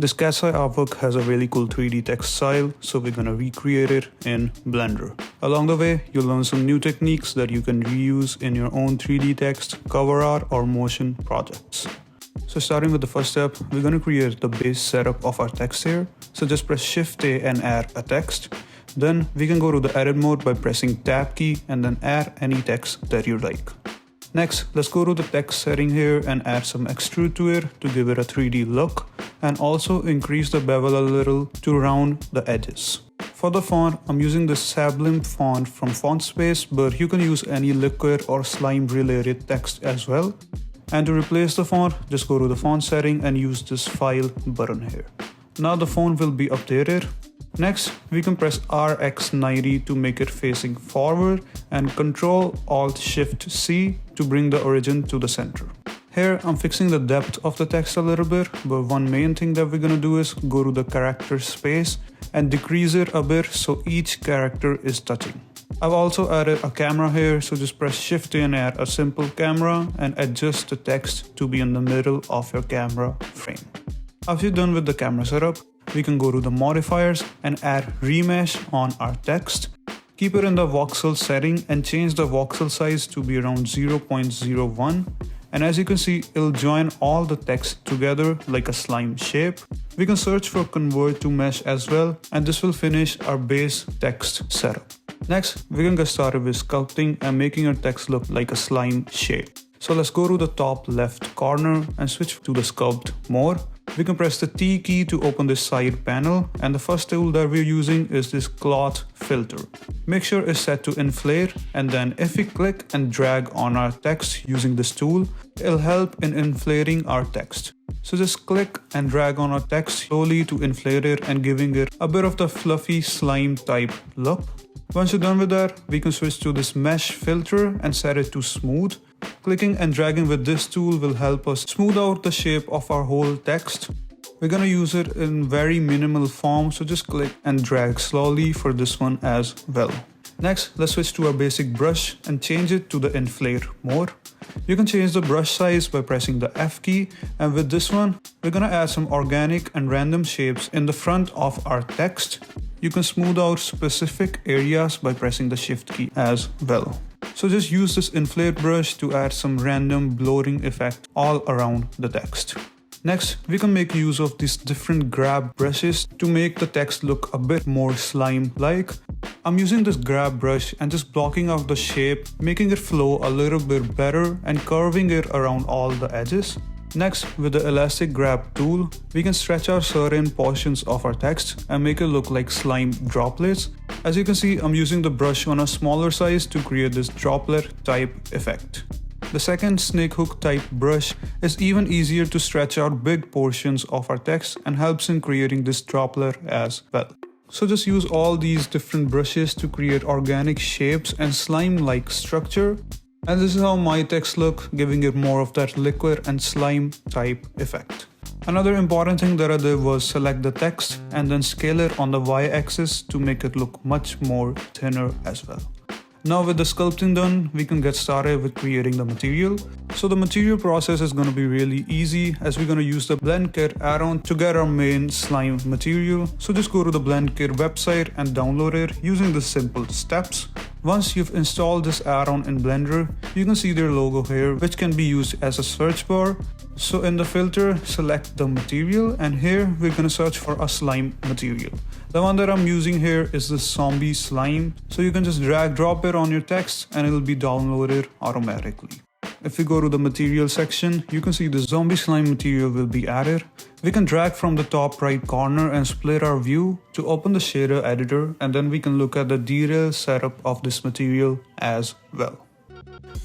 This Katseye artwork has a really cool 3D text style, so we're gonna recreate it in Blender. Along the way, you'll learn some new techniques that you can reuse in your own 3D text, cover art, or motion projects. So starting with the first step, we're gonna create the base setup of our text here. So just press Shift A and add a text. Then we can go to the edit mode by pressing Tab key and then add any text that you like. Next, let's go to the text setting here and add some extrude to it to give it a 3D look, and also increase the bevel a little to round the edges. For the font, I'm using this Sablim font from FontSpace, but you can use any liquid or slime related text as well. And to replace the font, just go to the font setting and use this file button here. Now the font will be updated. Next, we can press RX90 to make it facing forward and Ctrl-Alt-Shift-C to bring the origin to the center. Here, I'm fixing the depth of the text a little bit, but one main thing that we're gonna do is go to the character space and decrease it a bit so each character is touching. I've also added a camera here, so just press Shift and add a simple camera and adjust the text to be in the middle of your camera frame. After you're done with the camera setup, we can go to the modifiers and add remesh on our text. Keep it in the voxel setting and change the voxel size to be around 0.01. And as you can see, it'll join all the text together like a slime shape. We can search for convert to mesh as well, and this will finish our base text setup. Next, we can get started with sculpting and making our text look like a slime shape. So let's go to the top left corner and switch to the sculpt mode. We can press the T key to open this side panel, and the first tool that we're using is this cloth filter. Make sure it's set to inflate, and then if we click and drag on our text using this tool, it'll help in inflating our text. So just click and drag on our text slowly to inflate it and giving it a bit of the fluffy slime type look. Once you're done with that, we can switch to this mesh filter and set it to smooth. Clicking and dragging with this tool will help us smooth out the shape of our whole text. We're gonna use it in very minimal form, so just click and drag slowly for this one as well. Next, let's switch to our basic brush and change it to the inflate mode. You can change the brush size by pressing the F key, and with this one, we're gonna add some organic and random shapes in the front of our text. You can smooth out specific areas by pressing the Shift key as well. So just use this inflate brush to add some random blurring effect all around the text. Next, we can make use of these different grab brushes to make the text look a bit more slime-like. I'm using this grab brush and just blocking out the shape, making it flow a little bit better and curving it around all the edges. Next, with the elastic grab tool, we can stretch out certain portions of our text and make it look like slime droplets. As you can see, I'm using the brush on a smaller size to create this droplet type effect. The second snake hook type brush is even easier to stretch out big portions of our text and helps in creating this droplet as well. So just use all these different brushes to create organic shapes and slime-like structure. And this is how my text look, giving it more of that liquid and slime type effect. Another important thing that I did was select the text and then scale it on the y-axis to make it look much more thinner as well. Now with the sculpting done, we can get started with creating the material. So the material process is going to be really easy, as we're going to use the Blend Kit add-on to get our main slime material. So just go to the Blend Kit website and download it using the simple steps. Once you've installed this add-on in Blender, you can see their logo here, which can be used as a search bar. So in the filter, select the material, and here we're going to search for a slime material. The one that I'm using here is the zombie slime. So you can just drag drop it on your text and it'll be downloaded automatically. If we go to the material section, you can see the zombie slime material will be added. We can drag from the top right corner and split our view to open the shader editor, and then we can look at the detailed setup of this material as well.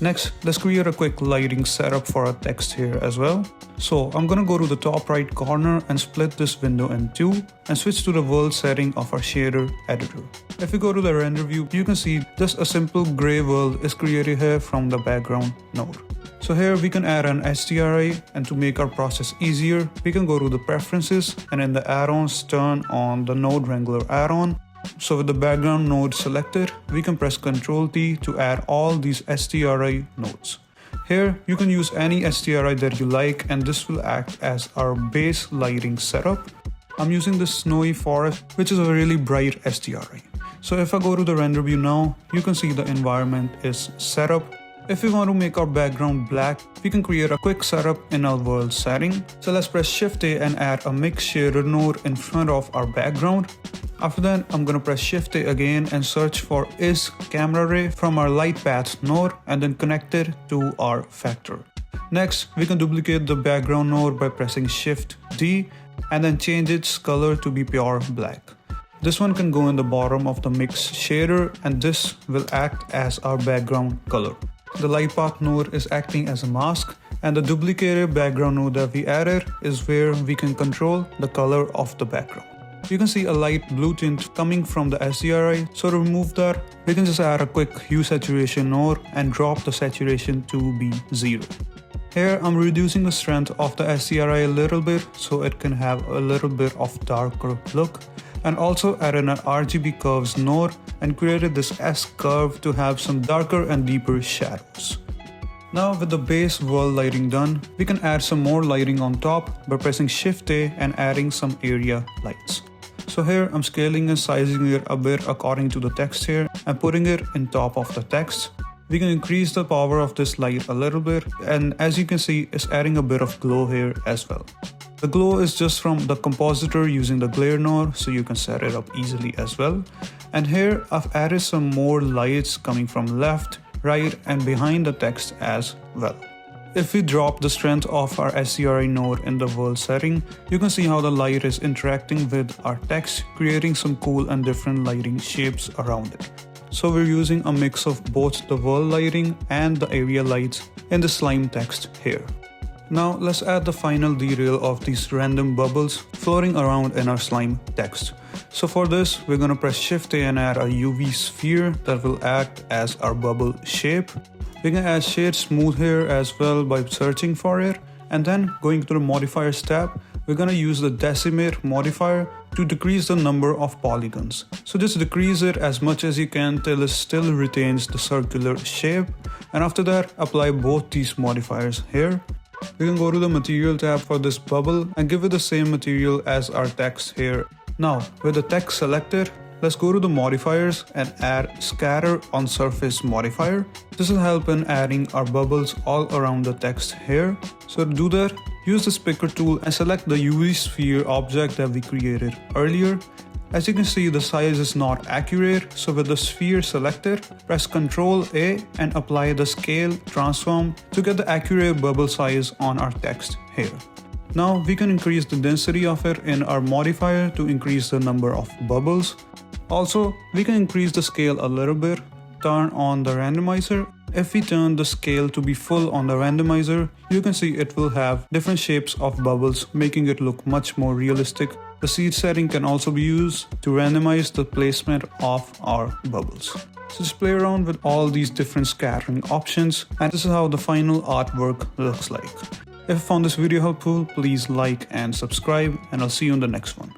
Next, let's create a quick lighting setup for our text here as well. So I'm gonna go to the top right corner and split this window in two and switch to the world setting of our shader editor. If we go to the render view, you can see just a simple gray world is created here from the background node. So here we can add an HDRI, and to make our process easier, we can go to the preferences and in the add-ons turn on the node wrangler add-on. So with the background node selected, we can press Ctrl T to add all these HDRI nodes. Here you can use any HDRI that you like, and this will act as our base lighting setup. I'm using this snowy forest, which is a really bright SDRI. So if I go to the render view now, you can see the environment is set up. If we want to make our background black, we can create a quick setup in our world setting. So let's press Shift A and add a mix shader node in front of our background. After that, I'm gonna press Shift A again and search for is camera ray from our light path node and then connect it to our factor. Next, we can duplicate the background node by pressing Shift D and then change its color to be pure black. This one can go in the bottom of the mix shader and this will act as our background color. The light path node is acting as a mask and the duplicated background node that we added is where we can control the color of the background. You can see a light blue tint coming from the SDRI, so to remove that, we can just add a quick hue saturation node and drop the saturation to be 0. Here I'm reducing the strength of the SDRI a little bit so it can have a little bit of darker look, and also added an RGB curves node and created this S curve to have some darker and deeper shadows. Now with the base world lighting done, we can add some more lighting on top by pressing Shift A and adding some area lights. So here I'm scaling and sizing it a bit according to the text here and putting it in top of the text. We can increase the power of this light a little bit, and as you can see, it's adding a bit of glow here as well. The glow is just from the compositor using the glare node, so you can set it up easily as well. And here I've added some more lights coming from left, right and behind the text as well. If we drop the strength of our SDRI node in the world setting, you can see how the light is interacting with our text, creating some cool and different lighting shapes around it. So we're using a mix of both the world lighting and the area lights in the slime text here. Now let's add the final detail of these random bubbles floating around in our slime text. So for this, we're gonna press Shift A and add a UV sphere that will act as our bubble shape. We can add shade smooth here as well by searching for it, and then going to the modifiers tab, we're gonna use the decimate modifier to decrease the number of polygons. So just decrease it as much as you can till it still retains the circular shape, and after that apply both these modifiers here. We can go to the material tab for this bubble and give it the same material as our text here. Now with the text selected, let's go to the modifiers and add scatter on surface modifier. This will help in adding our bubbles all around the text here. So to do that, use this picker tool and select the UV sphere object that we created earlier. As you can see, the size is not accurate, so with the sphere selected, press Ctrl A and apply the scale transform to get the accurate bubble size on our text here. Now we can increase the density of it in our modifier to increase the number of bubbles. Also, we can increase the scale a little bit, turn on the randomizer. If we turn the scale to be full on the randomizer, you can see it will have different shapes of bubbles, making it look much more realistic. The seed setting can also be used to randomize the placement of our bubbles. So just play around with all these different scattering options, and this is how the final artwork looks like. If you found this video helpful, please like and subscribe, and I'll see you in the next one.